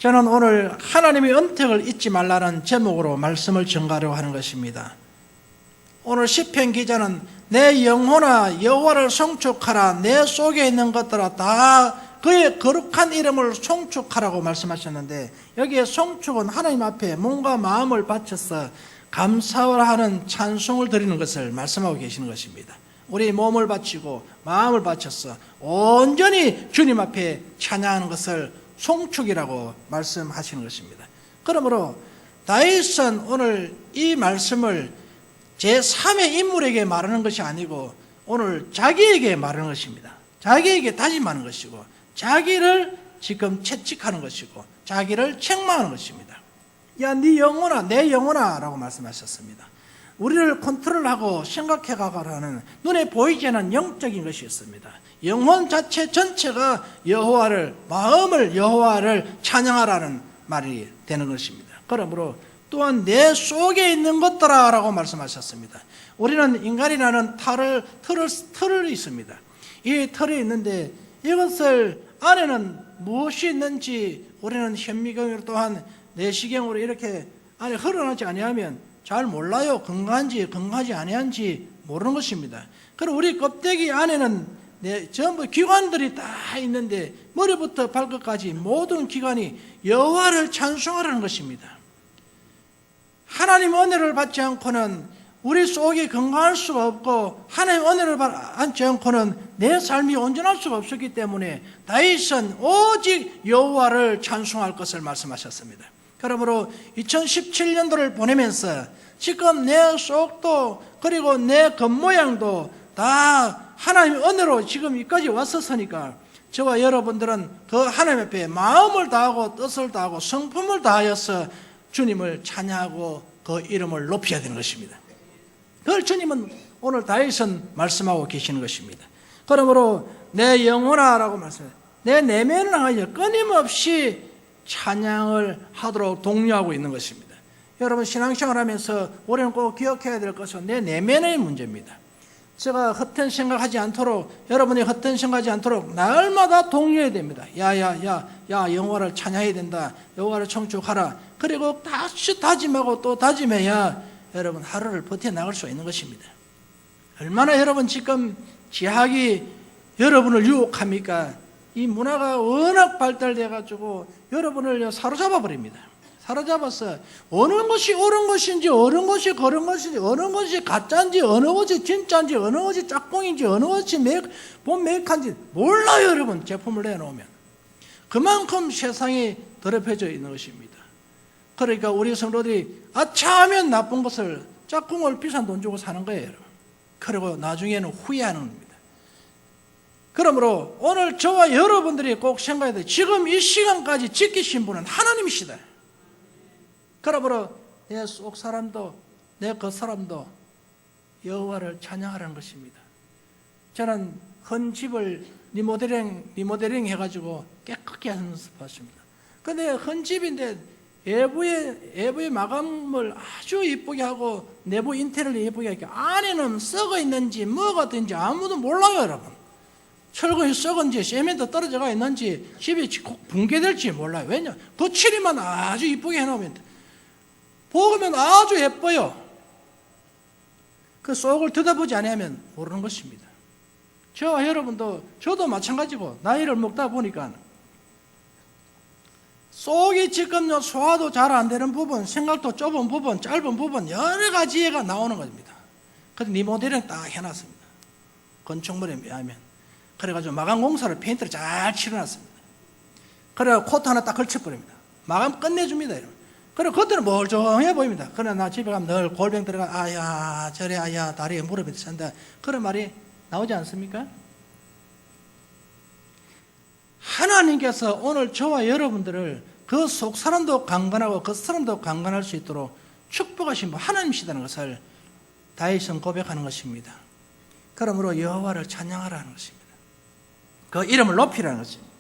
저는 오늘 하나님의 언택을 잊지 말라는 제목으로 말씀을 전가하려고 하는 것입니다. 오늘 시편 기자는 내 영혼아 여호와를 송축하라, 내 속에 있는 것들아 다 그의 거룩한 이름을 송축하라고 말씀하셨는데, 여기에 송축은 하나님 앞에 몸과 마음을 바쳐서 감사하는 찬송을 드리는 것을 말씀하고 계시는 것입니다. 우리 몸을 바치고 마음을 바쳐서 온전히 주님 앞에 찬양하는 것을 송축이라고 말씀하시는 것입니다. 그러므로 다윗은 오늘 이 말씀을 제3의 인물에게 말하는 것이 아니고 오늘 자기에게 말하는 것입니다. 자기에게 다짐하는 것이고 자기를 지금 채찍하는 것이고 자기를 책망하는 것입니다. 야, 네 영혼아, 내 영혼아 라고 말씀하셨습니다. 우리를 컨트롤하고 생각해가라는 눈에 보이지 않는 영적인 것이 있습니다. 영혼 자체 전체가 여호와를, 마음을 여호와를 찬양하라는 말이 되는 것입니다. 그러므로 또한 내 속에 있는 것들아 라고 말씀하셨습니다. 우리는 인간이라는 틀이 있습니다. 이 틀이 있는데 이것을 안에는 무엇이 있는지 우리는 현미경으로 또한 내시경으로 이렇게 안에 흘러나지 아니하면 잘 몰라요. 건강한지 건강하지 아니한지 모르는 것입니다. 그리고 우리 껍데기 안에는 전부 기관들이 다 있는데 머리부터 발끝까지 모든 기관이 여호와를 찬송하라는 것입니다. 하나님 은혜를 받지 않고는 우리 속이 건강할 수가 없고 하나님 은혜를 받지 않고는 내 삶이 온전할 수가 없었기 때문에 다윗은 오직 여호와를 찬송할 것을 말씀하셨습니다. 그러므로 2017년도를 보내면서 지금 내 속도 그리고 내 겉모양도 다 하나님의 은혜로 지금 여기까지 왔었으니까 저와 여러분들은 그 하나님 앞에 마음을 다하고 뜻을 다하고 성품을 다하여서 주님을 찬양하고 그 이름을 높여야 되는 것입니다. 그걸 주님은 오늘 다윗은 말씀하고 계시는 것입니다. 그러므로 내 영혼아 라고 말씀해요. 내 내면을 향하여 끊임없이 찬양을 하도록 독려하고 있는 것입니다. 여러분 신앙생활 하면서 우리는 꼭 기억해야 될 것은 내 내면의 문제입니다. 제가 헛된 생각하지 않도록, 여러분이 헛된 생각하지 않도록 날마다 독려해야 됩니다. 야 여호와를 찬양해야 된다. 여호와를 청축하라. 그리고 다시 다짐하고 또 다짐해야 여러분 하루를 버텨나갈 수 있는 것입니다. 얼마나 여러분 지금 지학이 여러분을 유혹합니까? 이 문화가 워낙 발달돼 가지고 여러분을 사로잡아 버립니다. 사로잡아서 어느 것이 옳은 것인지 어느 것이 거른 것인지 어느 것이 가짜인지 어느 것이 진짜인지 어느 것이 짝꿍인지 어느 것이 본메이크한지 몰라요. 여러분 제품을 내놓으면 그만큼 세상이 더럽혀져 있는 것입니다. 그러니까 우리 성도들이 아차하면 나쁜 것을 짝꿍을 비싼 돈 주고 사는 거예요. 여러분. 그리고 나중에는 후회하는 겁니다. 그러므로 오늘 저와 여러분들이 꼭 생각해야 돼요. 지금 이 시간까지 지키신 분은 하나님이시다. 그러므로 내 속 사람도 내 겉 사람도 여호와를 찬양하라는 것입니다. 저는 헌 집을 리모델링 해가지고 깨끗게 하는 모습 봤습니다. 근데 헌 집인데 외부의 마감을 아주 예쁘게 하고 내부 인테리어를 예쁘게 하니까 안에는 썩어 있는지 뭐가 된지 아무도 몰라요. 여러분 철근이 썩은지 세면도 떨어져가 있는지 집이 붕괴될지 몰라요. 왜냐? 덧칠이만 아주 예쁘게 해놓으면 보면 아주 예뻐요. 그 속을 들여다보지 않으면 모르는 것입니다. 저와 여러분도 저도 마찬가지고 나이를 먹다 보니까 속이 지금 소화도 잘 안 되는 부분, 생각도 좁은 부분, 짧은 부분 여러 가지가 나오는 겁니다. 그래서 리모델링 딱 해놨습니다. 건축물에 비하면. 그래가지고 마감 공사를 페인트를 잘 칠해놨습니다. 그래서 코트 하나 딱 걸쳐버립니다. 마감 끝내줍니다. 그리고 그때는 멀쩡해 보입니다. 그러나 나 집에 가면 늘 골병 들어가 아야 저래 아야 다리에 무릎이 찬다 그런 말이 나오지 않습니까? 하나님께서 오늘 저와 여러분들을 그 속 사람도 강건하고 그 사람도 강건할 수 있도록 축복하신 분 하나님이시다는 것을 다윗은 고백하는 것입니다. 그러므로 여호와를 찬양하라는 것입니다. 그 이름을 높이라는 것입니다.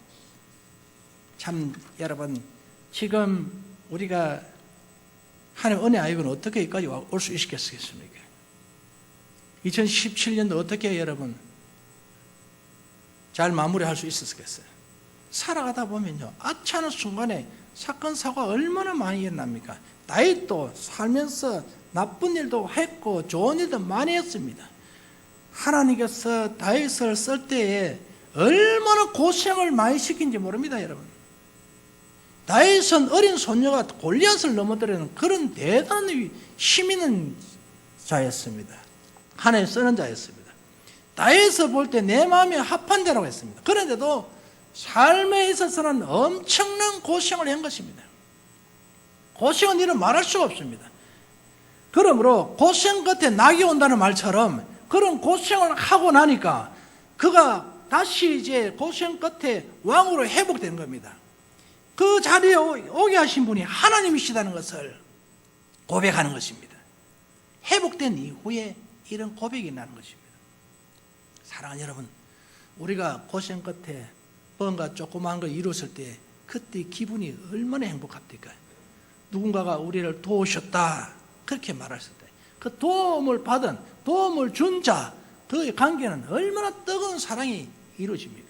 참 여러분 지금 우리가 하나님 은혜 아니고는 어떻게 여기까지 올 수 있겠습니까? 2017년도 어떻게 여러분 잘 마무리할 수 있었겠어요? 살아가다 보면요, 아차하는 순간에 사건 사고가 얼마나 많이 일어납니까? 다윗도 살면서 나쁜 일도 했고 좋은 일도 많이 했습니다. 하나님께서 다윗을 쓸 때에 얼마나 고생을 많이 시킨지 모릅니다, 여러분. 다윗은 어린 소녀가 골리앗을 넘어뜨리는 그런 대단한 힘 있는 자였습니다. 하나님 쓰는 자였습니다. 다윗을 볼 때 내 마음이 합한 자라고 했습니다. 그런데도 삶에 있어서는 엄청난 고생을 한 것입니다. 고생은 이런 말할 수가 없습니다. 그러므로 고생 끝에 낙이 온다는 말처럼 그런 고생을 하고 나니까 그가 다시 이제 고생 끝에 왕으로 회복되는 겁니다. 그 자리에 오게 하신 분이 하나님이시다는 것을 고백하는 것입니다. 회복된 이후에 이런 고백이 나는 것입니다. 사랑하는 여러분, 우리가 고생 끝에 뭔가 조그마한 거 이뤘을 때 그때 기분이 얼마나 행복합니까? 누군가가 우리를 도우셨다 그렇게 말했을 때 그 도움을 받은, 도움을 준 자, 그의 관계는 얼마나 뜨거운 사랑이 이루어집니까?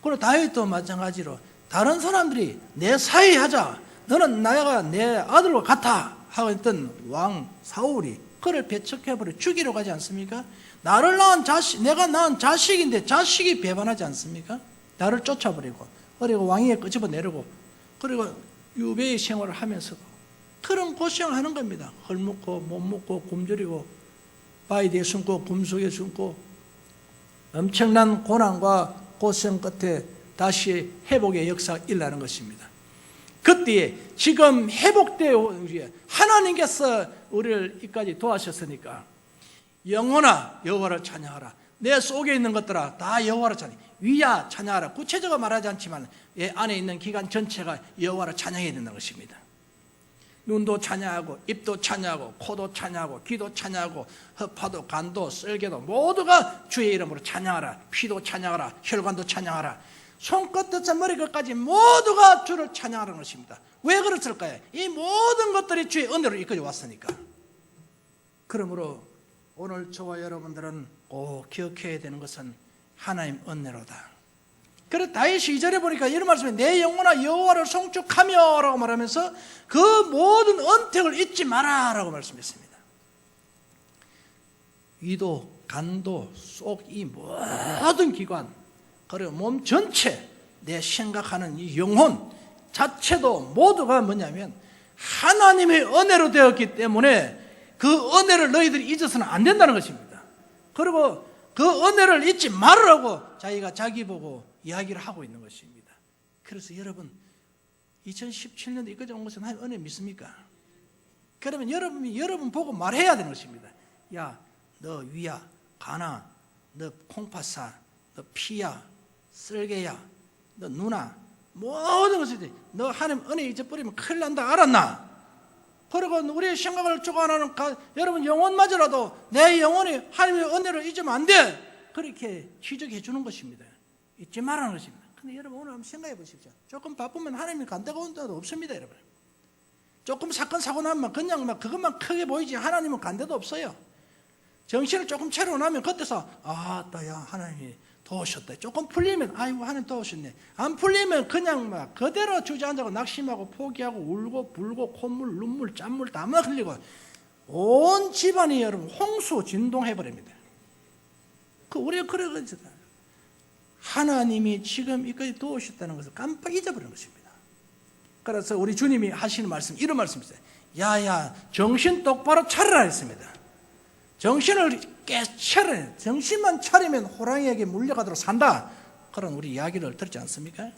그리고 다윗도 마찬가지로 다른 사람들이 내 사이 하자, 너는 내가 내 아들과 같아 하고 했던 왕 사울이 그를 배척해버려 죽이러 가지 않습니까? 나를 낳은 자식, 내가 낳은 자식인데 자식이 배반하지 않습니까? 나를 쫓아버리고 그리고 왕위에 끄집어내려고 그리고 유배의 생활을 하면서도 그런 고생을 하는 겁니다. 헐먹고 못 먹고 굶주리고 바위 뒤에 숨고 금 속에 숨고 엄청난 고난과 고생 끝에 다시 회복의 역사가 일어나는 것입니다. 그때에 지금 회복되어 하나님께서 우리를 이까지 도와주셨으니까 영혼아 여호와를 찬양하라. 내 속에 있는 것들아 다 여호와를 찬양. 위야 찬양하라. 구체적으로 말하지 않지만 안에 있는 기관 전체가 여호와를 찬양해야 된다는 것입니다. 눈도 찬양하고 입도 찬양하고 코도 찬양하고 귀도 찬양하고 허파도 간도 쓸개도 모두가 주의 이름으로 찬양하라. 피도 찬양하라. 혈관도 찬양하라. 손끝부터 머리끝까지 모두가 주를 찬양하는 것입니다. 왜 그랬을까요? 이 모든 것들이 주의 은혜로 이끌어 왔으니까. 그러므로 오늘 저와 여러분들은 꼭 기억해야 되는 것은 하나님 은혜로다. 그래서 다윗이 2절에 보니까 이런 말씀이 내 영혼아 여호와를 송축하며 라고 말하면서 그 모든 언택을 잊지 마라 라고 말씀했습니다. 위도, 간도, 속 이 모든 기관 그리고 몸 전체 내 생각하는 이 영혼 자체도 모두가 뭐냐면 하나님의 은혜로 되었기 때문에 그 은혜를 너희들이 잊어서는 안 된다는 것입니다. 그리고 그 은혜를 잊지 말으라고 자기가 자기 보고 이야기를 하고 있는 것입니다. 그래서 여러분 2017년도 이까지 온 것은 하나님 은혜 믿습니까? 그러면 여러분 보고 말해야 되는 것입니다. 야, 너 위야, 가나, 너 콩팥사, 너 피야, 쓸개야, 너 누나, 모든 것을 너 하나님 은혜 잊어버리면 큰일 난다 알았나? 그리고 우리의 생각을 주관하는 여러분 영혼마저라도 내 영혼이 하나님의 은혜를 잊으면 안 돼. 그렇게 지적해 주는 것입니다. 잊지 말라는 것입니다. 근데 여러분 오늘 한번 생각해 보십시오. 조금 바쁘면 하나님이 간다고 온 데도 없습니다, 여러분. 조금 사건 사고 나면 그냥 막 그것만 크게 보이지 하나님은 간 데도 없어요. 정신을 조금 차리고 나면 그때서 나야 하나님이 도우셨다. 조금 풀리면 아이고 하나님 도우셨네. 안 풀리면 그냥 막 그대로 주저앉아고 낙심하고 포기하고 울고 불고 콧물 눈물 짠물 다 막 흘리고 온 집안이 여러분 홍수 진동해버립니다. 우리가 그러거든요. 하나님이 지금 이까지 도우셨다는 것을 깜빡 잊어버리는 것입니다. 그래서 우리 주님이 하시는 말씀 이런 말씀이세요. 야야 정신 똑바로 차려라 했습니다. 정신을 깨차려. 정신만 차리면 호랑이에게 물려가도록 산다. 그런 우리 이야기를 들었지 않습니까?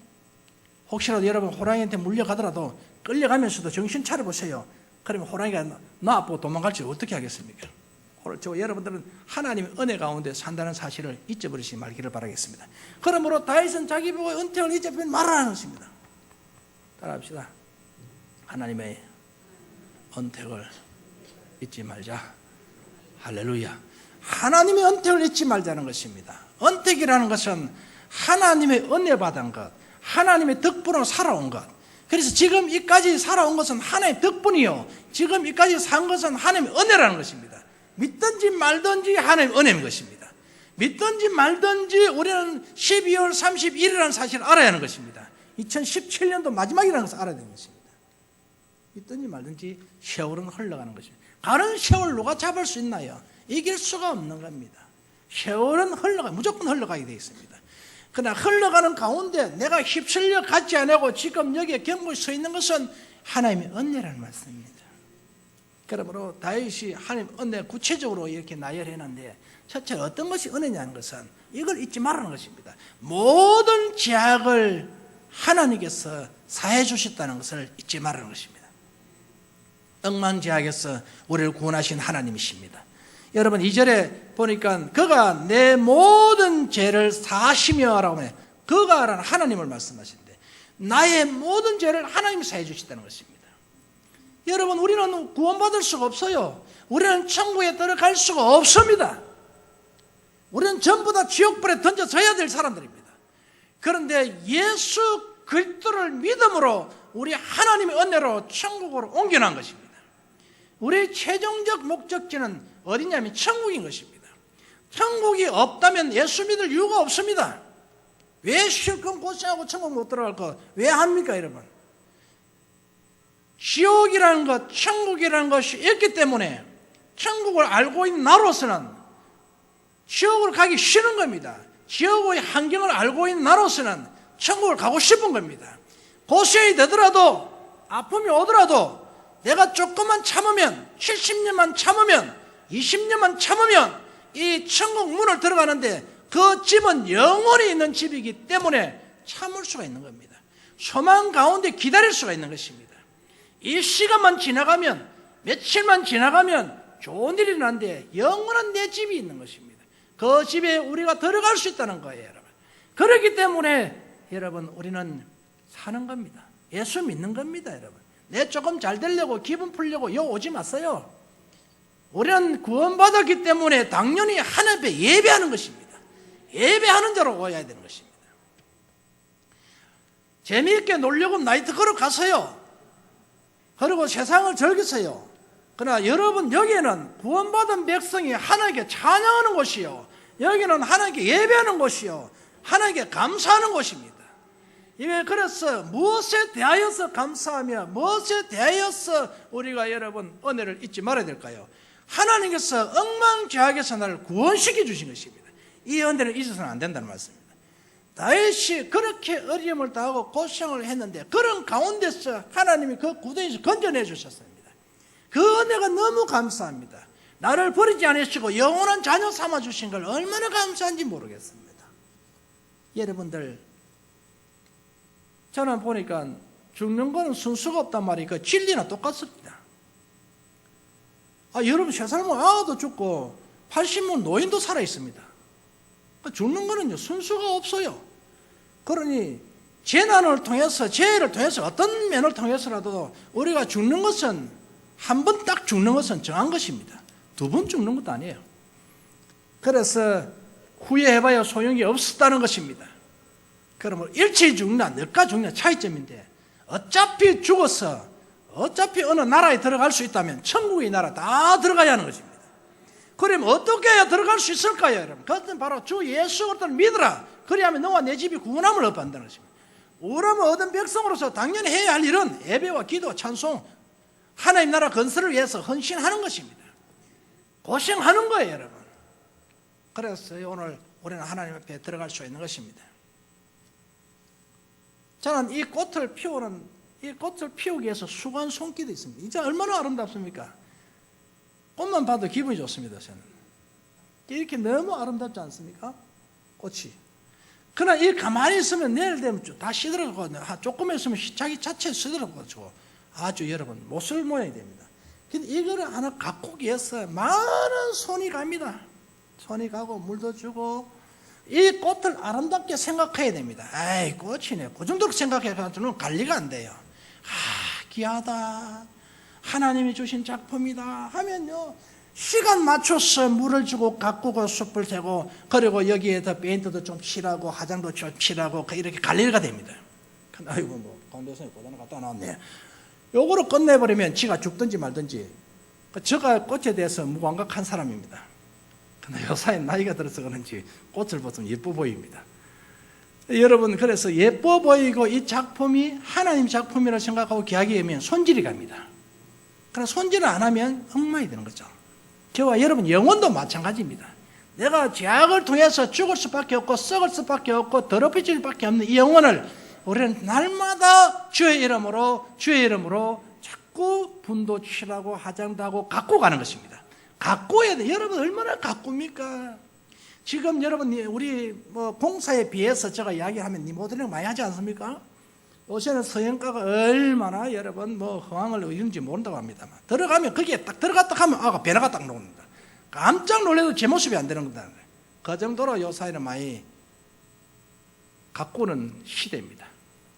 혹시라도 여러분 호랑이한테 물려가더라도 끌려가면서도 정신 차려보세요. 그러면 호랑이가 너 앞보고 도망갈지 어떻게 하겠습니까? 저 여러분들은 하나님의 은혜 가운데 산다는 사실을 잊어버리지 말기를 바라겠습니다. 그러므로 다윗은 자기 보고 은택을 잊어버리지 말라는 것입니다. 따라합시다. 하나님의 은택을 잊지 말자. 할렐루야. 하나님의 은택을 잊지 말자는 것입니다. 은택이라는 것은 하나님의 은혜 받은 것, 하나님의 덕분으로 살아온 것. 그래서 지금 이까지 살아온 것은 하나님의 덕분이요, 지금 이까지 산 것은 하나님의 은혜라는 것입니다. 믿든지 말든지 하나님의 은혜인 것입니다. 믿든지 말든지 우리는 12월 31일이라는 사실을 알아야 하는 것입니다. 2017년도 마지막이라는 것을 알아야 되는 것입니다. 믿든지 말든지 세월은 흘러가는 것입니다. 가는 세월 누가 잡을 수 있나요? 이길 수가 없는 겁니다. 세월은 무조건 흘러가게 되어 있습니다. 그러나 흘러가는 가운데 내가 휩쓸려 가지 않고 지금 여기에 견고히 서 있는 것은 하나님의 은혜라는 말씀입니다. 그러므로 다윗이 하나님 은혜 구체적으로 이렇게 나열해놨는데, 첫째 어떤 것이 은혜냐는 것은 이걸 잊지 말라는 것입니다. 모든 죄악을 하나님께서 사해 주셨다는 것을 잊지 말라는 것입니다. 억만죄악에서 우리를 구원하신 하나님이십니다. 여러분 2절에 보니까 그가 내 모든 죄를 사하시며라고 해요. 그가라는 하나님을 말씀하시는데 나의 모든 죄를 하나님이 사해 주셨다는 것입니다. 여러분 우리는 구원받을 수가 없어요. 우리는 천국에 들어갈 수가 없습니다. 우리는 전부 다 지옥불에 던져져야 될 사람들입니다. 그런데 예수 그리스도를 믿음으로 우리 하나님의 은혜로 천국으로 옮겨난 것입니다. 우리의 최종적 목적지는 어디냐면 천국인 것입니다. 천국이 없다면 예수 믿을 이유가 없습니다. 왜 실컷 고생하고 천국 못 들어갈 거 왜 합니까 여러분? 지옥이라는 것, 천국이라는 것이 있기 때문에 천국을 알고 있는 나로서는 지옥을 가기 싫은 겁니다. 지옥의 환경을 알고 있는 나로서는 천국을 가고 싶은 겁니다. 고생이 되더라도 아픔이 오더라도 내가 조금만 참으면 70년만 참으면 20년만 참으면 이 천국 문을 들어가는데 그 집은 영원히 있는 집이기 때문에 참을 수가 있는 겁니다. 소망 가운데 기다릴 수가 있는 것입니다. 이 시간만 지나가면 며칠만 지나가면 좋은 일이 나는데 영원한 내 집이 있는 것입니다. 그 집에 우리가 들어갈 수 있다는 거예요 여러분. 그렇기 때문에 여러분 우리는 사는 겁니다. 예수 믿는 겁니다 여러분. 내 조금 잘 되려고 기분 풀려고 여 오지 마세요. 우리는 구원받았기 때문에 당연히 하나님 앞에 예배하는 것입니다. 예배하는 자로 오야 되는 것입니다. 재미있게 놀려고 나이트클럽 가세요. 그리고 세상을 즐기세요. 그러나 여러분 여기에는 구원받은 백성이 하나님께 찬양하는 곳이요, 여기는 하나님께 예배하는 곳이요, 하나님께 감사하는 곳입니다. 이게 그래서 무엇에 대하여서 감사하며 무엇에 대하여서 우리가 여러분 은혜를 잊지 말아야 될까요? 하나님께서 억만죄악에서 나를 구원시켜 주신 것입니다. 이 은혜를 잊어서는 안 된다는 말씀입니다. 다윗이 그렇게 어려움을 당하고 고생을 했는데 그런 가운데서 하나님이 그 구덩이에서 건져내 주셨습니다. 그 은혜가 너무 감사합니다. 나를 버리지 않으시고 영원한 자녀 삼아 주신 걸 얼마나 감사한지 모르겠습니다. 여러분들 저는 보니까 죽는 거는 순서가 없단 말이에요. 그 진리나 똑같습니다. 여러분 세살면 아도 죽고 80년 노인도 살아 있습니다. 죽는 거는요 순서가 없어요. 그러니 재난을 통해서 재해를 통해서 어떤 면을 통해서라도 우리가 죽는 것은 한 번 딱 죽는 것은 정한 것입니다. 두 번 죽는 것도 아니에요. 그래서 후회해봐야 소용이 없었다는 것입니다. 그러면 일찍 죽느냐 늦게 죽느냐 차이점인데 어차피 죽어서 어차피 어느 나라에 들어갈 수 있다면 천국의 나라 다 들어가야 하는 것입니다. 그럼 어떻게 해야 들어갈 수 있을까요 여러분? 그것은 바로 주 예수 그리스도를 믿으라. 그리하면 너와 내 집이 구원함을 얻는다는 것입니다. 우리는 얻은 백성으로서 당연히 해야 할 일은 예배와 기도, 찬송, 하나님 나라 건설을 위해서 헌신하는 것입니다. 고생하는 거예요 여러분. 그래서 오늘 우리는 하나님 앞에 들어갈 수 있는 것입니다. 저는 이 꽃을 피우기 위해서 수고한 손길도 있습니다. 이제 얼마나 아름답습니까? 꽃만 봐도 기분이 좋습니다. 저는 이렇게 너무 아름답지 않습니까? 꽃이. 그러나 이 가만히 있으면 내일 되면 다 시들어가고 조금 있으면 자기 자체 시들어가지고 아주 여러분 못쓸 모양이 됩니다. 근데 이거를 하나 가꾸기 위해서 많은 손이 갑니다. 손이 가고 물도 주고 이 꽃을 아름답게 생각해야 됩니다. 아이 꽃이네 그 정도로 생각해가지고는 관리가 안 돼요. 귀하다 하나님이 주신 작품이다 하면요 시간 맞춰서 물을 주고 가꾸고 숲을 세고 그리고 여기에다 페인트도 좀 칠하고 화장도 좀 칠하고 이렇게 관리가 됩니다. 아이고 뭐 강대선이 고단을 갖다 놨네. 요거로 끝내버리면 지가 죽든지 말든지 저가 꽃에 대해서 무감각한 사람입니다. 근데 요사이 나이가 들어서 그런지 꽃을 보면 예뻐 보입니다. 여러분, 그래서 예뻐 보이고 이 작품이 하나님 작품이라고 생각하고 기하기에면 손질이 갑니다. 그러나 손질을 안 하면 엉망이 되는 거죠. 저와 여러분 영혼도 마찬가지입니다. 내가 죄악을 통해서 죽을 수밖에 없고 썩을 수밖에 없고 더럽혀질 수밖에 없는 이 영혼을 우리는 날마다 주의 이름으로 자꾸 분도치라고 하장하고 갖고 가는 것입니다. 갖고야 돼. 여러분 얼마나 가꿉니까? 지금 여러분 우리 공사에 비해서 제가 이야기하면 모델링 많이 하지 않습니까? 요새는 서영가가 얼마나 여러분 허황을 이룬지 모른다고 합니다만 들어가면 거기에 딱 들어갔다 하면 변화가 딱 나옵니다. 깜짝 놀라도 제 모습이 안 되는 겁니다. 그 정도로 요 사이는 많이 가꾸는 시대입니다.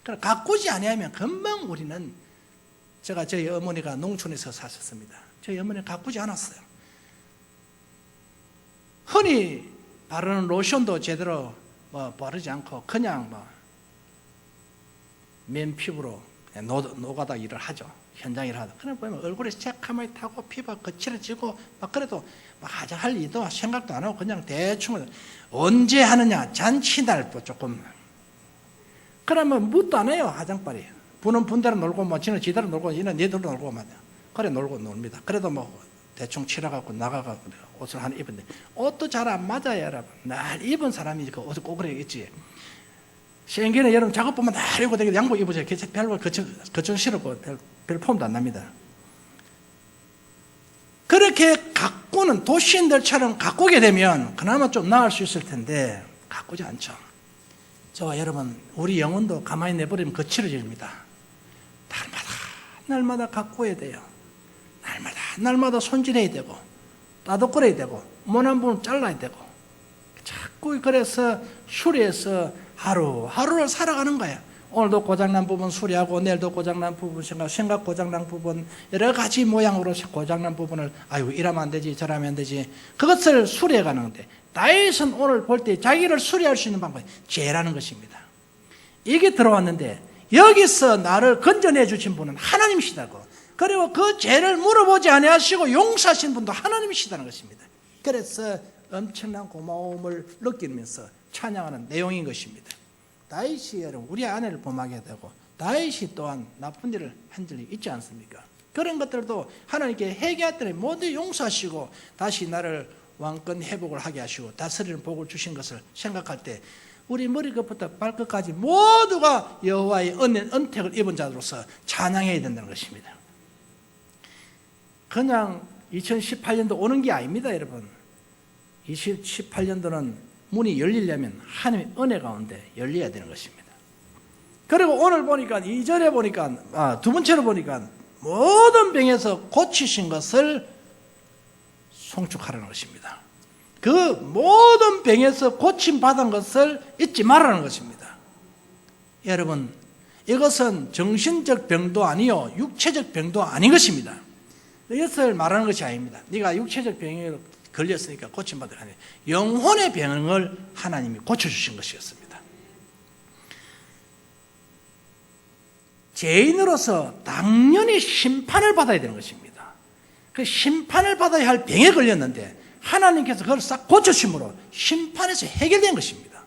그러나 가꾸지 아니하면 금방 우리는 제가 저희 어머니가 농촌에서 사셨습니다. 저희 어머니는 가꾸지 않았어요. 흔히 바르는 로션도 제대로 바르지 않고 그냥 맨 피부로 노가다 일을 하죠. 현장 일을 하다. 그래 보면 얼굴에 새카맣게 타고 피부가 거칠어지고 그래도 화장할 일도 생각도 안 하고 그냥 대충 언제 하느냐 잔치날 조금 그러면 묻도 안 해요. 화장빨이 부는 분대로 놀고 지는 지대로 놀고 이는 얘대로 놀고 그래 놀고 놉니다. 그래도 대충 칠해갖고 나가갖고 옷을 하나 입었는데 옷도 잘 안 맞아요. 여러분 날 입은 사람이 그 옷을 꼭 그래 있지. 생기는 여러분 작업보면 날 입고 되게 양복 입으세요. 별로 거쳐 싫었고 별 폼도 안 납니다. 그렇게 가꾸는 도시인들처럼 가꾸게 되면 그나마 좀 나을 수 있을 텐데 가꾸지 않죠. 저와 여러분 우리 영혼도 가만히 내버리면 거칠어집니다. 날마다 가꾸어야 돼요. 날마다 손질해야 되고 따뜻거려야 되고 모난 부분 잘라야 되고 자꾸 그래서 수리해서 하루를 살아가는 거예요. 오늘도 고장난 부분 수리하고 내일도 고장난 부분 생각 고장난 부분 여러 가지 모양으로 고장난 부분을 이러면 안 되지 저러면 안 되지 그것을 수리해 가는 건데 다윗은 오늘 볼 때 자기를 수리할 수 있는 방법이 죄라는 것입니다. 이게 들어왔는데 여기서 나를 건져내 주신 분은 하나님이시다고 그리고 그 죄를 물어보지 아니하시고 용서하신 분도 하나님이시다는 것입니다. 그래서 엄청난 고마움을 느끼면서 찬양하는 내용인 것입니다. 다윗이 여러분 우리 아내를 범하게 되고 다윗이 또한 나쁜 일을 한 적이 있지 않습니까? 그런 것들도 하나님께 회개했더니 모두 용서하시고 다시 나를 왕권 회복을 하게 하시고 다스리는 복을 주신 것을 생각할 때 우리 머리끝부터 발끝까지 모두가 여호와의 은택을 입은 자로서 찬양해야 된다는 것입니다. 그냥 2018년도 오는 게 아닙니다. 여러분 2018년도는 문이 열리려면 하나님의 은혜 가운데 열려야 되는 것입니다. 그리고 오늘 보니까 2절에 보니까 두 번째로 보니까 모든 병에서 고치신 것을 송축하라는 것입니다. 그 모든 병에서 고침받은 것을 잊지 말라는 것입니다. 여러분 이것은 정신적 병도 아니요 육체적 병도 아닌 것입니다. 이것을 말하는 것이 아닙니다. 네가 육체적 병에 걸렸으니까 고침받으라 하니 영혼의 병을 하나님이 고쳐주신 것이었습니다. 죄인으로서 당연히 심판을 받아야 되는 것입니다. 그 심판을 받아야 할 병에 걸렸는데 하나님께서 그걸 싹 고쳐주심으로 심판에서 해결된 것입니다.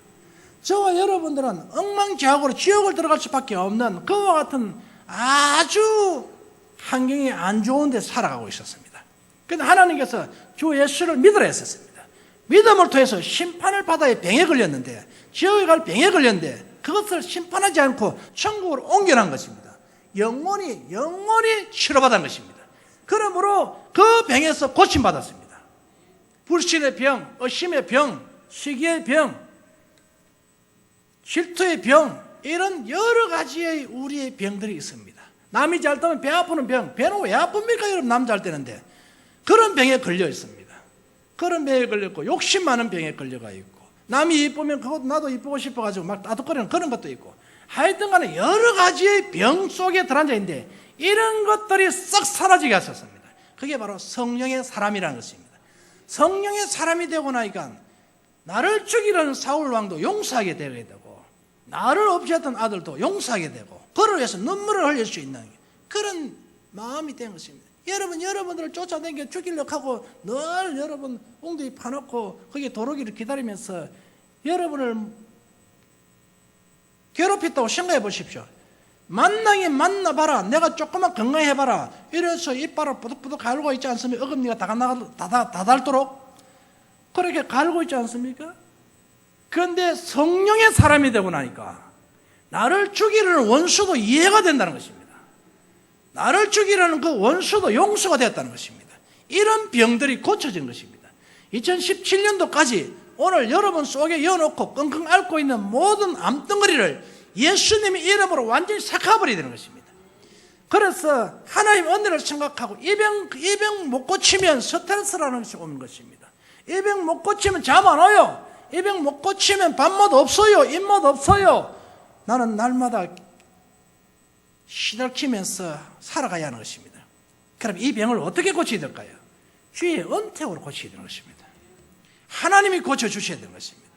저와 여러분들은 엉망지옥으로 지옥을 들어갈 수밖에 없는 그와 같은 아주 환경이 안 좋은 데 살아가고 있었습니다. 그런데 하나님께서 주 예수를 믿으라 했었습니다. 믿음을 통해서 심판을 받아야 병에 걸렸는데 지옥에 갈 병에 걸렸는데 그것을 심판하지 않고 천국으로 옮겨난 것입니다. 영원히 치료받은 것입니다. 그러므로 그 병에서 고침받았습니다. 불신의 병, 의심의 병, 시기의 병, 질투의 병 이런 여러 가지의 우리의 병들이 있습니다. 남이 잘 되면 배 아프는 병, 배는 왜 아픕니까? 여러분 남 잘 되는데 그런 병에 걸려 있습니다. 그런 병에 걸렸고 욕심 많은 병에 걸려가 있고 남이 이쁘면 그것도 나도 이쁘고 싶어가지고 막 따뜻거리는 그런 것도 있고 하여튼 간에 여러 가지의 병 속에 들어앉아 있는데 이런 것들이 싹 사라지게 하셨습니다. 그게 바로 성령의 사람이라는 것입니다. 성령의 사람이 되고 나니까 나를 죽이려는 사울 왕도 용서하게 되게 되고 나를 없애던 아들도 용서하게 되고 그를 위해서 눈물을 흘릴 수 있는 그런 마음이 된 것입니다. 여러분들을 쫓아다니게 죽이려고 하고 늘 여러분 엉덩이 파놓고 거기 도로기를 기다리면서 여러분을 괴롭혔다고 생각해 보십시오. 만나긴 만나봐라. 내가 조금만 건강해봐라. 이래서 이빨을 부득부득 갈고 있지 않습니까? 어금니가 다 닳도록 그렇게 갈고 있지 않습니까? 그런데 성령의 사람이 되고 나니까 나를 죽이려는 원수도 이해가 된다는 것입니다. 나를 죽이려는 그 원수도 용서가 되었다는 것입니다. 이런 병들이 고쳐진 것입니다. 2017년도까지 오늘 여러분 속에 여놓고 끙끙 앓고 있는 모든 암덩어리를 예수님의 이름으로 완전히 삭아버려야 되는 것입니다. 그래서 하나님 은혜를 생각하고 이 병 못 고치면 스트레스라는 것이 오는 것입니다. 이 병 못 고치면 잠 안 와요. 이 병 못 고치면 밥맛 없어요. 입맛 없어요. 나는 날마다 시달키면서 살아가야 하는 것입니다. 그럼 이 병을 어떻게 고쳐야 될까요? 주의 은택으로 고쳐야 되는 것입니다. 하나님이 고쳐주셔야 되는 것입니다.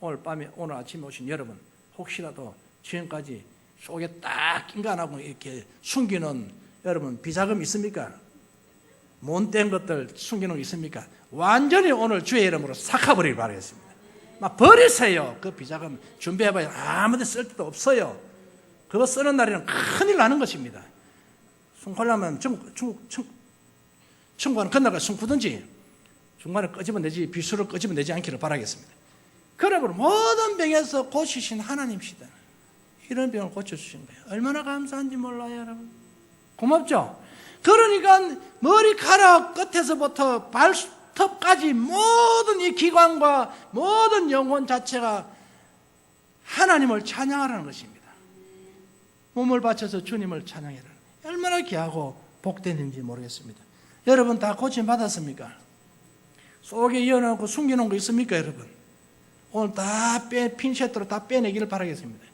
오늘 아침에 오신 여러분, 혹시라도 지금까지 속에 딱 인간하고 이렇게 숨기는 여러분 비자금 있습니까? 못된 것들 숨기는 거 있습니까? 완전히 오늘 주의 이름으로 삭아버리길 바라겠습니다. 막 버리세요. 그 비자금 준비해봐야 아무데 쓸 데도 없어요. 그거 쓰는 날에는 큰일 나는 것입니다. 숨고려면 청구하는 건너가 숨구든지 중간에 끄집어 내지 비수를 끄집어 내지 않기를 바라겠습니다. 그러므로 모든 병에서 고치신 하나님이시다. 이런 병을 고쳐주신 거예요. 얼마나 감사한지 몰라요, 여러분. 고맙죠? 그러니까 머리카락 끝에서부터 발톱까지 모든 이 기관과 모든 영혼 자체가 하나님을 찬양하라는 것입니다. 몸을 바쳐서 주님을 찬양해라. 얼마나 귀하고 복된인지 모르겠습니다. 여러분 다 고침 받았습니까? 속에 이어놓고 숨겨놓은 거 있습니까, 여러분? 오늘 다 핀셋으로 다 빼내기를 바라겠습니다.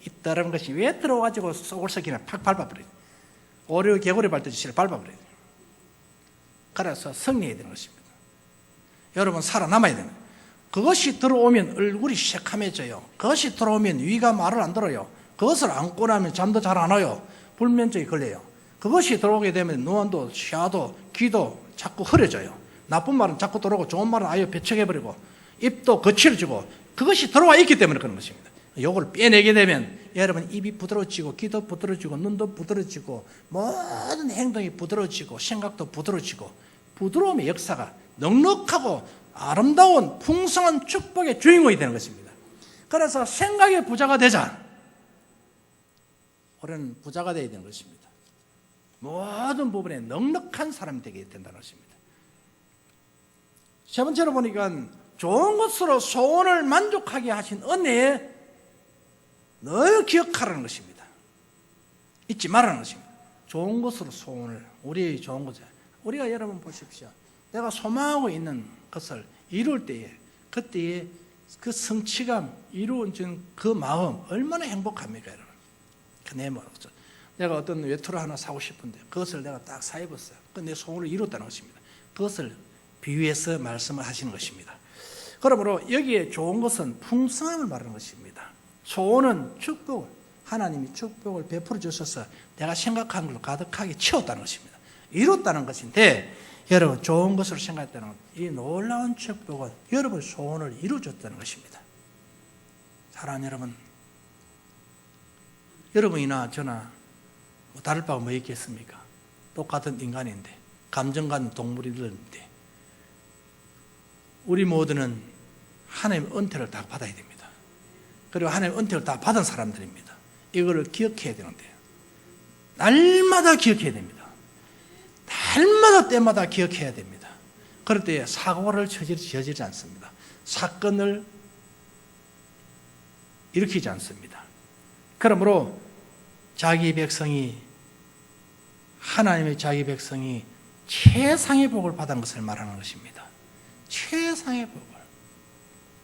있다라는 것이 왜 들어와가지고 속을 썩이나 팍 밟아버려요. 오류 개구리 밟듯이 씨를 밟아버려요. 그래서 승리해야 되는 것입니다. 여러분 살아남아야 됩니다. 그것이 들어오면 얼굴이 새카매져요. 그것이 들어오면 위가 말을 안 들어요. 그것을 안고 나면 잠도 잘 안 와요. 불면증이 걸려요. 그것이 들어오게 되면 눈도, 샤도, 귀도 자꾸 흐려져요. 나쁜 말은 자꾸 들어오고 좋은 말은 아예 배척해버리고 입도 거칠어지고 그것이 들어와 있기 때문에 그런 것입니다. 이걸 빼내게 되면 여러분 입이 부드러워지고 귀도 부드러워지고 눈도 부드러워지고 모든 행동이 부드러워지고 생각도 부드러워지고 부드러움의 역사가 넉넉하고 아름다운 풍성한 축복의 주인공이 되는 것입니다. 그래서 생각의 부자가 되자. 우리는 부자가 되어야 되는 것입니다. 모든 부분에 넉넉한 사람이 되게 된다는 것입니다. 세 번째로 보니까 좋은 것으로 소원을 만족하게 하신 은혜에 늘 기억하라는 것입니다. 잊지 말라는 것입니다. 좋은 것으로 소원을, 우리의 좋은 것을. 우리가 여러분 보십시오. 내가 소망하고 있는 것을 이룰 때에, 그때에 그 성취감, 이루어진 그 마음, 얼마나 행복합니까, 여러분? 그 내 마음. 내가 어떤 외투를 하나 사고 싶은데, 그것을 내가 딱 사 입었어요. 그 내 소원을 이뤘다는 것입니다. 그것을 비유해서 말씀을 하시는 것입니다. 그러므로 여기에 좋은 것은 풍성함을 말하는 것입니다. 소원은 축복, 하나님이 축복을 베풀어 주셔서 내가 생각한 걸로 가득하게 채웠다는 것입니다. 이뤘다는 것인데 여러분 좋은 것으로 생각했다는 이 놀라운 축복은 여러분의 소원을 이루어줬다는 것입니다. 사랑하는 여러분, 여러분이나 저나 뭐 다를 바가 뭐 있겠습니까? 똑같은 인간인데 감정 가진 동물인데 우리 모두는 하나님의 은혜를 다 받아야 됩니다. 그리고 하나님의 은혜를 다 받은 사람들입니다. 이거를 기억해야 되는데요. 날마다 기억해야 됩니다. 날마다 때마다 기억해야 됩니다. 그럴 때 사고를 저지르지 않습니다. 사건을 일으키지 않습니다. 그러므로 자기 백성이 하나님의 자기 백성이 최상의 복을 받은 것을 말하는 것입니다. 최상의 복을.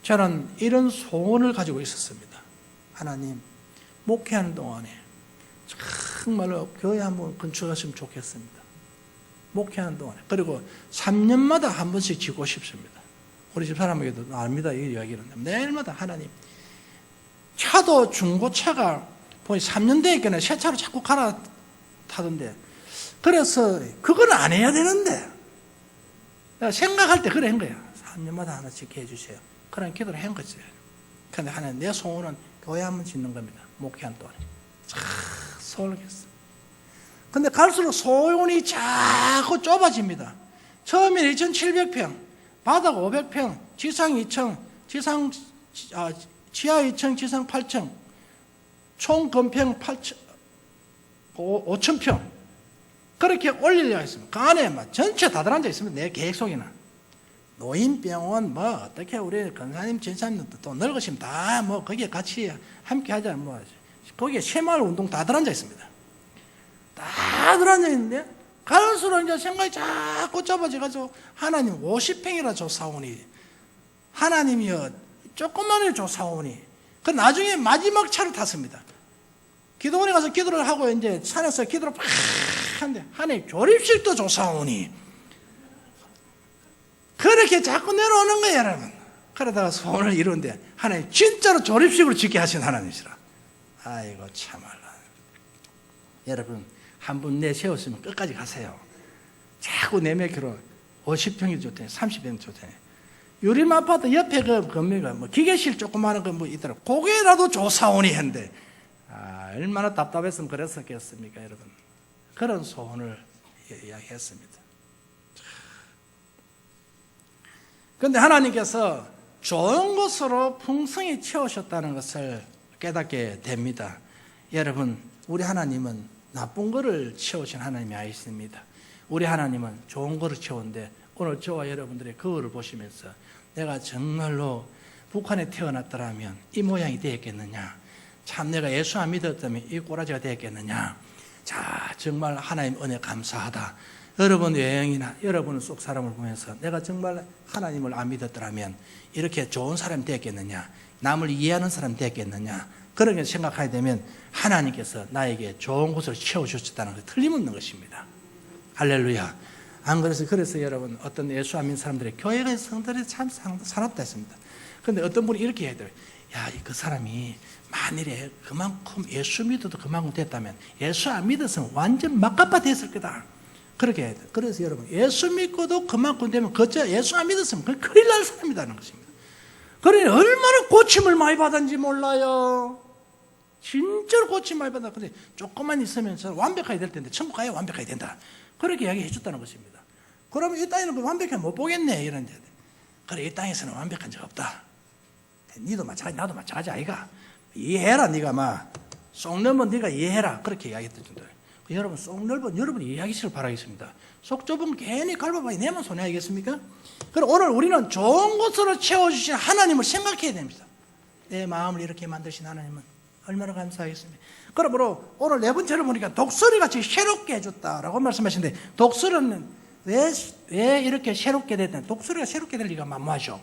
저는 이런 소원을 가지고 있었습니다. 하나님, 목회하는 동안에 정말로 교회 한번 건축하시면 좋겠습니다. 목회하는 동안에. 그리고 3년마다 한 번씩 지고 싶습니다. 우리 집 사람에게도 압니다. 이 이야기는. 매일마다 하나님. 차도 중고차가 보니 3년 되니까 새 차로 자꾸 갈아타던데 그래서 그건 안 해야 되는데 내가 생각할 때 그래 한 거야. 3년마다 하나씩 해주세요. 그런 기도를 한 거지. 근데 하나님 내 소원은 교회 한번 짓는 겁니다. 목회한 동안에. 참 소원했어. 근데 갈수록 소원이 자꾸 좁아집니다. 처음에 2,700평, 바닥 500평, 지상 2층, 지하 2층, 지상 8층, 총 건평 5,000평. 그렇게 올리려고 했습니다. 그 안에 막 전체 다 들어앉아 있습니다. 내 계획 속에는. 노인병원, 뭐, 어떻게 우리 권사님, 전사님도 또 늙으시면 다 뭐, 거기에 같이 함께 하자, 뭐, 거기에 새마을 운동 다 들어앉아 있습니다. 다 들어앉아 있는데, 갈수록 이제 생각이 자꾸 좁아져가지고, 하나님 50평이라 조사오니, 하나님이여, 조금만을 조사오니, 그 나중에 마지막 차를 탔습니다. 기도원에 가서 기도를 하고, 이제 산에서 기도를 팍 하는데, 하나님 조립식도 조사오니, 그렇게 자꾸 내려오는 거예요, 여러분. 그러다가 소원을 이루는데 하나님 진짜로 조립식으로 짓게 하신 하나님이시라. 아이고 참말라. 여러분 한 분 내세웠으면 끝까지 가세요. 자꾸 내매기로 50평이 좋대, 30평이 좋대. 유림 아파트 옆에 그 건물가 뭐 기계실 조그마한 거 뭐 있더라. 고개라도 조사오니 했는데 얼마나 답답했으면 그랬었겠습니까, 여러분. 그런 소원을 이야기했습니다. 그런데 하나님께서 좋은 것으로 풍성히 채우셨다는 것을 깨닫게 됩니다. 여러분, 우리 하나님은 나쁜 것을 채우신 하나님이 아니십니다. 우리 하나님은 좋은 것을 채우는데 오늘 저와 여러분들의 그거를 보시면서 내가 정말로 북한에 태어났더라면 이 모양이 되었겠느냐, 참 내가 예수 안 믿었다면 이 꼬라지가 되었겠느냐. 자, 정말 하나님 은혜 감사하다. 여러분 여행이나 여러분 속 사람을 보면서 내가 정말 하나님을 안 믿었더라면 이렇게 좋은 사람이 되었겠느냐, 남을 이해하는 사람이 되었겠느냐, 그런 걸 생각하게 되면 하나님께서 나에게 좋은 곳을 채워주셨다는 것이 틀림없는 것입니다. 할렐루야. 안 그래서 여러분 어떤 예수 안 믿는 사람들의 교회가 성들이 참 사납다 했습니다. 그런데 어떤 분이 이렇게 해야 돼요. 야, 그 사람이 만일에 그만큼 예수 믿어도 그만큼 됐다면 예수 안 믿었으면 완전 막가빠 됐을 거다. 그렇게 해야 돼요. 그래서 여러분 예수 믿고도 그만큼 되면 그저 예수 안 믿었으면 그건 큰일 날 사람이라는 것입니다. 그러니 얼마나 고침을 많이 받았는지 몰라요. 진짜로 고침 많이 받았다. 근데 조금만 있으면 완벽하게 될 텐데 천국 가야 완벽하게 된다. 그렇게 이야기해 줬다는 것입니다. 그러면 이 땅에는 완벽하게 못 보겠네 이런데. 그래 이 땅에서는 완벽한 적 없다. 니도 마찬가지 나도 마찬가지 아이가. 이해해라. 네가 막 속 넓은 네가 이해해라. 그렇게 이야기했던 정도예요. 여러분 속 넓은 여러분이 이해하시길 바라겠습니다. 속 좁은 괜히 갈바바이 내면 손해하겠습니까? 그럼 오늘 우리는 좋은 것으로 채워주신 하나님을 생각해야 됩니다. 내 마음을 이렇게 만드신 하나님은 얼마나 감사하겠습니까? 그러므로 오늘 네 번째로 보니까 독수리같이 새롭게 해줬다라고 말씀하시는데, 독수리는 왜 이렇게 새롭게 됐다? 독수리가 새롭게 될 리가 만무하죠.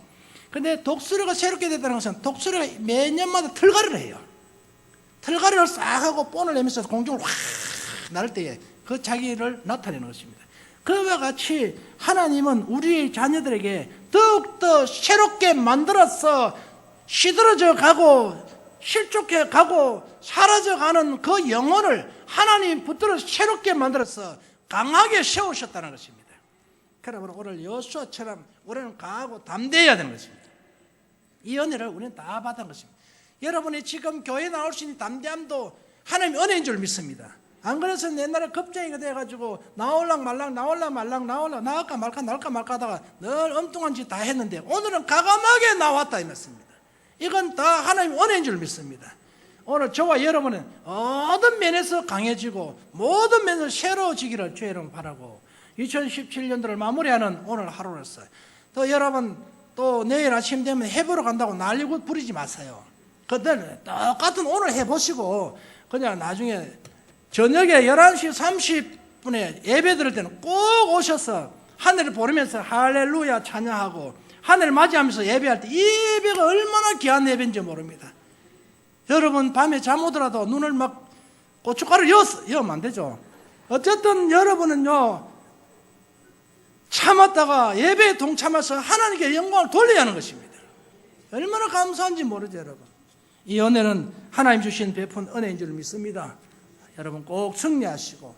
근데 독수리가 새롭게 됐다는 것은 독수리가 매년마다 털갈이를 해요. 털갈이를 싹 하고 본을 내면서 공중을 확 나를 때에 그 자기를 나타내는 것입니다. 그와 같이 하나님은 우리 자녀들에게 더욱더 새롭게 만들어서 시들어져 가고 실족해 가고 사라져가는 그 영혼을 하나님 붙들어 새롭게 만들어서 강하게 세우셨다는 것입니다. 그러므로 오늘 여호수아처럼 우리는 강하고 담대해야 되는 것입니다. 이 은혜를 우리는 다 받은 것입니다. 여러분이 지금 교회에 나올 수 있는 담대함도 하나님의 은혜인 줄 믿습니다. 안 그래서 옛날에 겁쟁이가 돼가지고 나올랑 말랑 나올까 말까 하다가 늘 엉뚱한 짓 다 했는데 오늘은 과감하게 나왔다 이 말씀입니다. 이건 다 하나님의 은혜인 줄 믿습니다. 오늘 저와 여러분은 모든 면에서 강해지고 모든 면에서 새로워지기를 주의 이름 바라고 2017년도를 마무리하는 오늘 하루로서 또 여러분 또 내일 아침 되면 해보러 간다고 난리고 부리지 마세요. 그들 똑같은 오늘 해보시고 그냥 나중에 저녁에 11시 30분에 예배 드릴 때는 꼭 오셔서 하늘을 보면서 할렐루야 찬양하고 하늘을 맞이하면서 예배할 때 이 예배가 얼마나 귀한 예배인지 모릅니다. 여러분 밤에 잠 오더라도 눈을 막 고춧가루 여으면 안 되죠. 어쨌든 여러분은요 참았다가 예배에 동참해서 하나님께 영광을 돌려야 하는 것입니다. 얼마나 감사한지 모르죠 여러분. 이 은혜는 하나님 주신 베푼 은혜인 줄 믿습니다. 여러분 꼭 승리하시고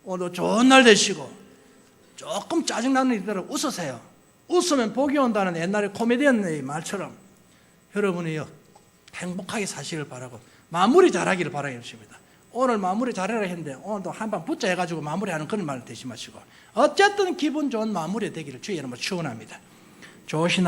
오늘 좋은 날 되시고 조금 짜증나는 일들을 웃으세요. 웃으면 복이 온다는 옛날에 코미디언의 말처럼 여러분이요 행복하게 사시길 바라고 마무리 잘하기를 바라겠습니다. 오늘 마무리 잘해라 했는데 오늘도 한방 붙자 해가지고 마무리하는 그런 말을 대신 마시고 어쨌든 기분 좋은 마무리 되기를 주의 이름으로 축원합니다. 좋으신